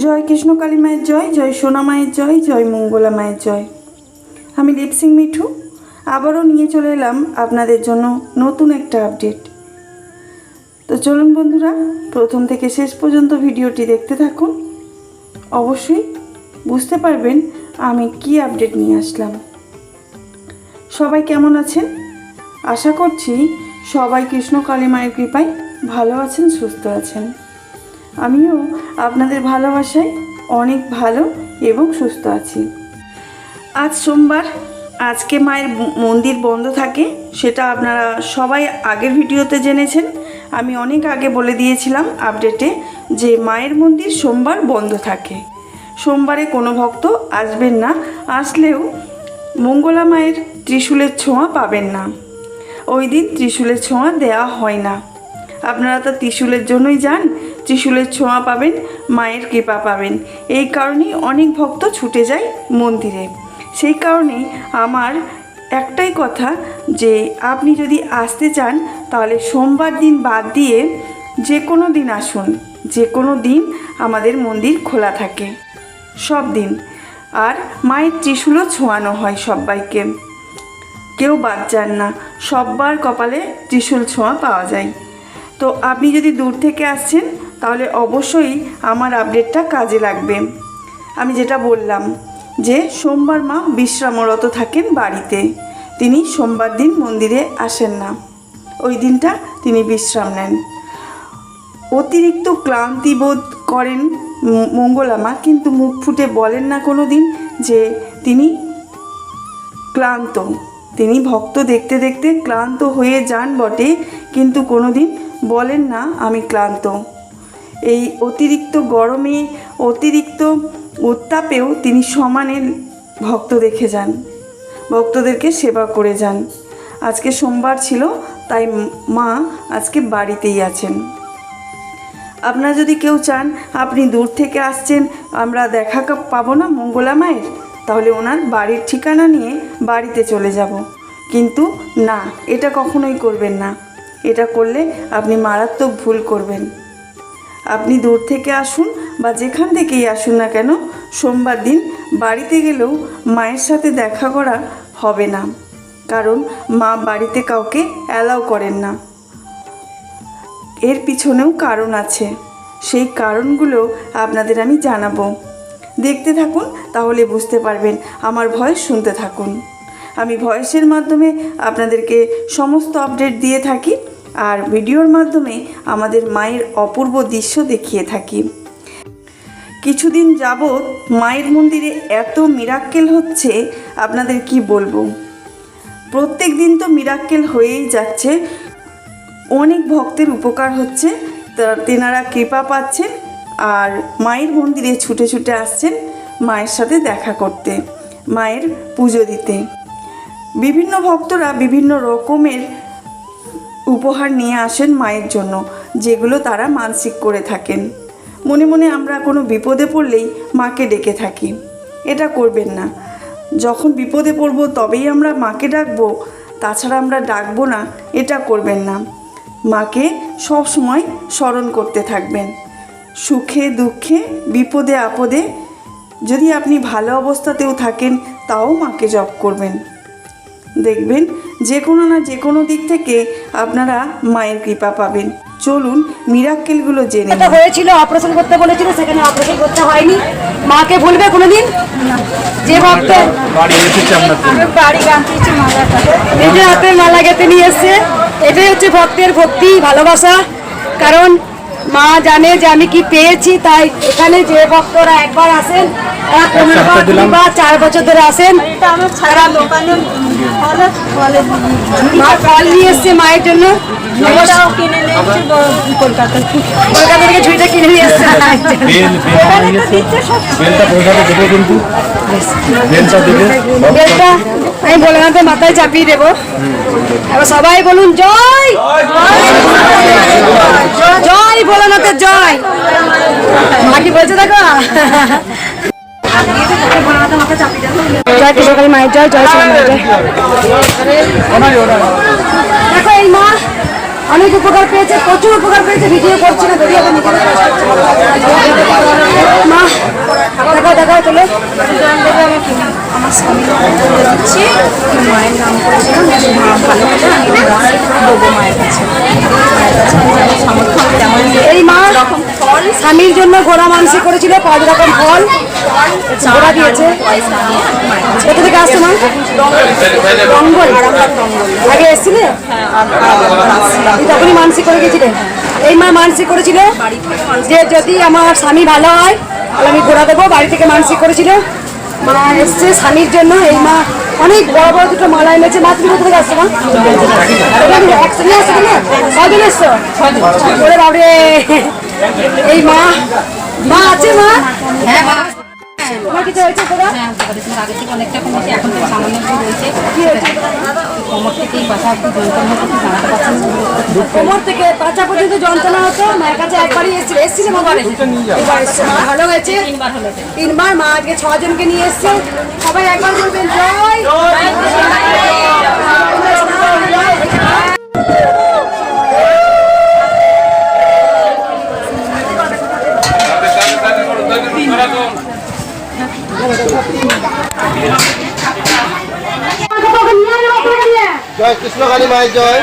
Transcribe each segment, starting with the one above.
জয় কৃষ্ণকালী মায়ের জয়, জয় সোনা মায়ের জয়, জয় মঙ্গলা মায়ের জয়। আমি লিপসিং মিঠু আবারও নিয়ে চলে এলাম আপনাদের জন্য নতুন একটা আপডেট। তো চলুন বন্ধুরা, প্রথম থেকে শেষ পর্যন্ত ভিডিওটি দেখতে থাকুন। অবশ্যই বুঝতে পারবেন আমি কি আপডেট নিয়ে আসলাম। সবাই কেমন আছেন? আশা করছি সবাই কৃষ্ণকালী মায়ের কৃপায় ভালো আছেন, সুস্থ আছেন। আমিও আপনাদের ভালোবাসায় অনেক ভালো এবং সুস্থ আছি। আজ সোমবার, আজকে মায়ের মন্দির বন্ধ থাকে, সেটা আপনারা সবাই আগের ভিডিওতে জেনেছেন। আমি অনেক আগে বলে দিয়েছিলাম আপডেটে যে মায়ের মন্দির সোমবার বন্ধ থাকে। সোমবারে কোনো ভক্ত আসবেন না, আসলেও মঙ্গলা মায়ের ত্রিশূলের ছোঁয়া পাবেন না। ওই দিন ত্রিশূলের ছোঁয়া দেওয়া হয় না। আপনারা তো ত্রিশূলের জন্যই যান, ত্রিশূলের ছোঁয়া পাবেন, মায়ের কৃপা পাবেন। এই কারণেই অনেক ভক্ত ছুটে যায় মন্দিরে। সেই কারণেই আমার একটাই কথা যে আপনি যদি আসতে চান তাহলে সোমবার দিন বাদ দিয়ে যে কোনো দিন আসুন। যে কোনো দিন আমাদের মন্দির খোলা থাকে, সব দিন। আর মায়ের ত্রিশূলও ছোঁয়ানো হয় সবাইকে, কেউ বাদ যান না। সবার কপালে ত্রিশূল ছোঁয়া পাওয়া যায়। তো আপনি যদি দূর থেকে আসছেন তাহলে অবশ্যই আমার আপডেটটা কাজে লাগবে। আমি যেটা বললাম যে সোমবার মা বিশ্রামরত থাকেন বাড়িতে, তিনি সোমবার দিন মন্দিরে আসেন না, ওই দিনটা তিনি বিশ্রাম নেন। অতিরিক্ত ক্লান্তি বোধ করেন মঙ্গলা মা, কিন্তু মুখ ফুটে বলেন না কোনো দিন যে তিনি ক্লান্ত। তিনি ভক্ত দেখতে দেখতে ক্লান্ত হয়ে যান বটে, কিন্তু কোনো দিন বলেন না আমি ক্লান্ত। এই অতিরিক্ত গরমে, অতিরিক্ত উত্তাপেও তিনি সমানে ভক্ত দেখে যান, ভক্তদেরকে সেবা করে যান। আজকে সোমবার ছিল, তাই মা আজকে বাড়িতেই আছেন। আপনারা যদি কেউ চান আপনি দূর থেকে আসছেন, আমরা দেখা পাবো না মঙ্গলা মায়ের, তাহলে ওনার বাড়ির ঠিকানা নিয়ে বাড়িতে চলে যাব। কিন্তু না, এটা কখনোই করবেন না। এটা করলে আপনি মারাত্মক ভুল করবেন। আপনি দূর থেকে আসুন বা যেখান থেকেই আসুন না কেন, সোমবার দিন বাড়িতে গেলেও মায়ের সাথে দেখা করা হবে না, কারণ মা বাড়িতে কাউকে অ্যালাউ করেন না। এর পিছনেও কারণ আছে, সেই কারণগুলো আপনাদের আমি জানাবো। দেখতে থাকুন, তাহলে বুঝতে পারবেন। আমার ভয়েস শুনতে থাকুন। আমি ভয়েসের মাধ্যমে আপনাদেরকে সমস্ত আপডেট দিয়ে থাকি, আর ভিডিওর মাধ্যমে আমাদের মায়ের অপূর্ব দৃশ্য দেখিয়ে থাকি। কিছুদিন যাবৎ মায়ের মন্দিরে এত মিরাক্কেল হচ্ছে, আপনাদের কি বলবো। প্রত্যেক দিন তো মিরাক্কেল হয়েই যাচ্ছে, অনেক ভক্তের উপকার হচ্ছে, তেনারা কৃপা পাচ্ছেন আর মায়ের মন্দিরে ছুটে ছুটে আসছেন মায়ের সাথে দেখা করতে, মায়ের পুজো দিতে। বিভিন্ন ভক্তরা বিভিন্ন রকমের উপহার নিয়ে আসেন মায়ের জন্য, যেগুলো তারা মানসিক করে থাকেন। মনে মনে আমরা কোনো বিপদে পড়লেই মাকে ডেকে থাকি। এটা করবেন না। যখন বিপদে পড়ব তবেই আমরা মাকে ডাকবো, তাছাড়া আমরা ডাকবো না, এটা করবেন না। মাকে সব সময় স্মরণ করতে থাকবেন, সুখে দুঃখে বিপদে আপদে। যদি আপনি ভালো অবস্থাতেও থাকেন তাও মাকে জপ করবেন। দেখবেন যে কোনো না যে কোনো দিক থেকে আপনারা মায়ের কৃপা পাবেন। চলুন মিরাক্কেলগুলো জেনে নিই। হয়েছিল অপারেশন করতে বলেছিল, সেখানে অপারেশন করতে হয়নি। মাকে ভুলবে কোনোদিন? যে ভক্ত বাড়ি গাঁথতে মালাটা নিজের হাতে মালা গেঁথে নিয়ে এসছে, এটাই হচ্ছে ভক্তের ভক্তি, ভালোবাসা। কারণ মা জানে যে আমি কি পেয়েছি, তাই এখানে যে ভক্তরা একবার আসেন, তারা 15 বার 20 বার 4 বছর ধরে আসেন। সারা দোকানে মা ফল নিয়ে এসছে মায়ের জন্য, কলকাতা থেকে ঝুড়িটা কিনে নিয়ে এসছে। বেলটা আমি ভোলেনাথের মাথায় চাপিয়ে দেবো। এবার সবাই বলুন জয় জয় ভোলেনাথের জয়। মা কি বলছে দেখো, জয় কৃষ্ণকালী মায়ের জয়, জয় শ্রী মায়ের জয়। দেখো এই মা অনেক উপকার পেয়েছে, প্রচুর উপকার পেয়েছে। ভিডিও করছি না, ভিডিও মা দেখাও চলে আমার স্বামী দিচ্ছি, মায়ের নাম করেছিলাম, মা ভালো হলে আমি দেবো মায়ের কাছে। সামর্থ্য তেমন এই মা রকম ফল, স্বামীর জন্য ঘোড়া মানসিক করেছিল, 5 রকম ফল ঘোড়া দিয়েছে। পয়সা নিয়ে মায়ের কাছে। কোথা থেকে আসছে মা? রঙ্গল। আগে এসেছিলে? তখনই মানসিক করে গেছিলেন? এই মা মানসিক করেছিল যে যদি আমার স্বামী ভালো হয় তাহলে আমি ঘোড়া দেবো, বাড়ি থেকে মানসিক করেছিল। মা এসছে স্বামীর জন্য। এই মা অনেক বড় বড় দুটো মালা এনেছে। মা তুমি কোথা থেকে আসছো মা? একসঙ্গে আসছো না? কজন এসছো? ওরে বাবরে, এই মা মা আছে মা? হ্যাঁ মা, তোমার কিছু হয়েছে তোরা? হ্যাঁ করেছিল, আগে থেকে অনেকটা কমেছে, এখন তো সামান্য একটু রয়েছে। কি হয়েছে? কোমর থেকেই বাসা একটু যন্ত্রণা হচ্ছে, জানাতে পারছেন না। কোমর থেকে পাঁচা পর্যন্ত যন্ত্রণা হতো। মায়ের কাছে একবারই এসেছিল মা বাড়ি। এবার এসছে, মা ভালো হয়েছে। 3বার হলো। 3বার। মা আজকে 6 জনকে নিয়ে এসছে। সবাই একবার বলবেন জয়। জয় কৃষ্ণকালী মায়ের জয়।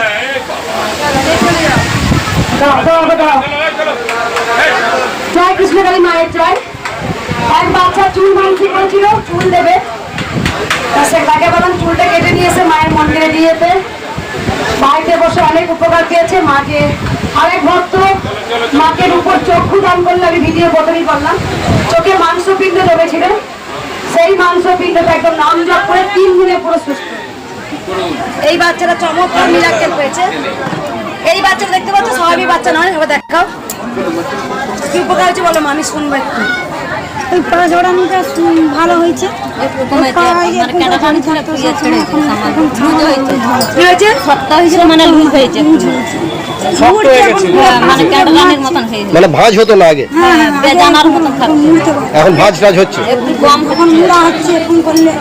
জয় কৃষ্ণকালী মায়ের জয়। এক বাচ্চা চুল মানসিক করেছিল, চুল দেবে। তাকে বললাম চুলটা কেটে নিয়েছে মায়ের মন্দিরে দিয়েছে। বাড়িতে বসে অনেক উপকার পেয়েছে। মাকে আরেক ভক্ত মাকে উপর চক্ষু দান করলে, আমি ভিডিও প্রথমেই করলাম, চোখে মাংসপিণ্ড জমেছিল। সেই মাংসপিণ্ডটা একদম নাম জপ করে 3 দিনে পুরো সুস্থ। এই বাচ্চাটা চমৎকার মিরাক্কেল পেয়েছে। এই বাচ্চাটা দেখতে পাচ্ছ, স্বাভাবিক বাচ্চা নয়। এবার দেখাও কি উপকার হয়েছে বলো, আমি শুনবো একটু। ওই পা জোড়ানোটা ভালো হয়েছে। কি হয়েছে? মানে লুজ হয়েছে, মানে ক্যাটালানের মতন হয়ে মানে ভাঁজ হতো না আগে, বেজানার মতন থাকতো, এখন ভাঁজ টাজ হচ্ছে। একটু কম এখন মুড়া হচ্ছে, এখন করলে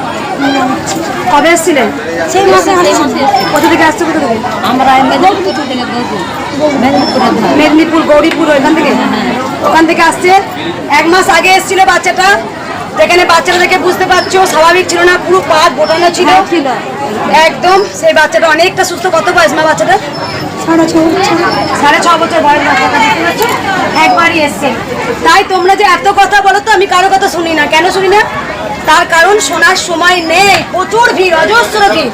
মুড়া হচ্ছে। কবে এসেছিলেন? সেই মাসে আসছে। কোথা থেকে আসছে? কোথা থেকে? আমরা মেদিনীপুর থেকে মেদিনীপুরের ধারে। মেদিনীপুর, গৌরীপুর, ওইখান থেকে। ওখান থেকে আসছে। 1 মাস আগে এসেছিল বাচ্চাটা। যেখানে বাচ্চাটা দেখে বুঝতে পারছো স্বাভাবিক ছিল না, পুরো পা গোটানো ছিল একদম। সেই বাচ্চাটা অনেকটা সুস্থ। কত বয়স মা বাচ্চাটা? 6.5 বছর বয়স বাচ্চাটা, দেখতে পাচ্ছ? একবারই এসছে। তাই তোমরা যে এত কথা বলো, তো আমি কারো কথা শুনি না। কেন শুনি না? তার কারণ শোনার সময় নেই। প্রচুর ভিড়, অজস্র ভিড়।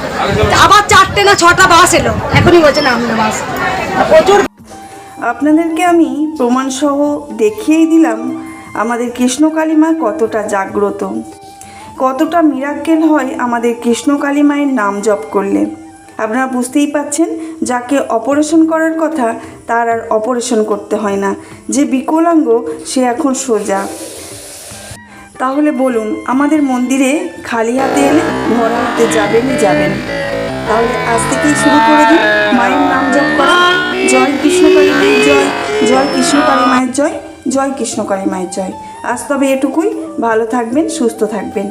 আবার 4টে না 6টা বাস এলো, এখনই বলছে না আমরা বাস। প্রচুর। আপনাদেরকে আমি প্রমাণসহ দেখিয়েই দিলাম আমাদের কৃষ্ণকালী মা কতটা জাগ্রত, কতটা মিরাক্কেল হয় আমাদের কৃষ্ণকালী মায়ের নাম জপ করলে। আপনারা বুঝতেই পাচ্ছেন, যাকে অপারেশন করার কথা তার আর অপারেশন করতে হয় না। যে বিকলাঙ্গ সে এখন সোজা। তাহলে বলুন, আমাদের মন্দিরে খালি হাতে এলে ভরা হাতে যাবেন। তাহলে আজ থেকেই শুরু করে দিন মায়ের নাম জপ করা। জয় কৃষ্ণকালী মায়ের জয়, জয় কৃষ্ণকালী মায়ের জয়, জয় কৃষ্ণকালী মায়ের জয়। আজ তবে এটুকুই। ভালো থাকবেন, সুস্থ থাকবেন।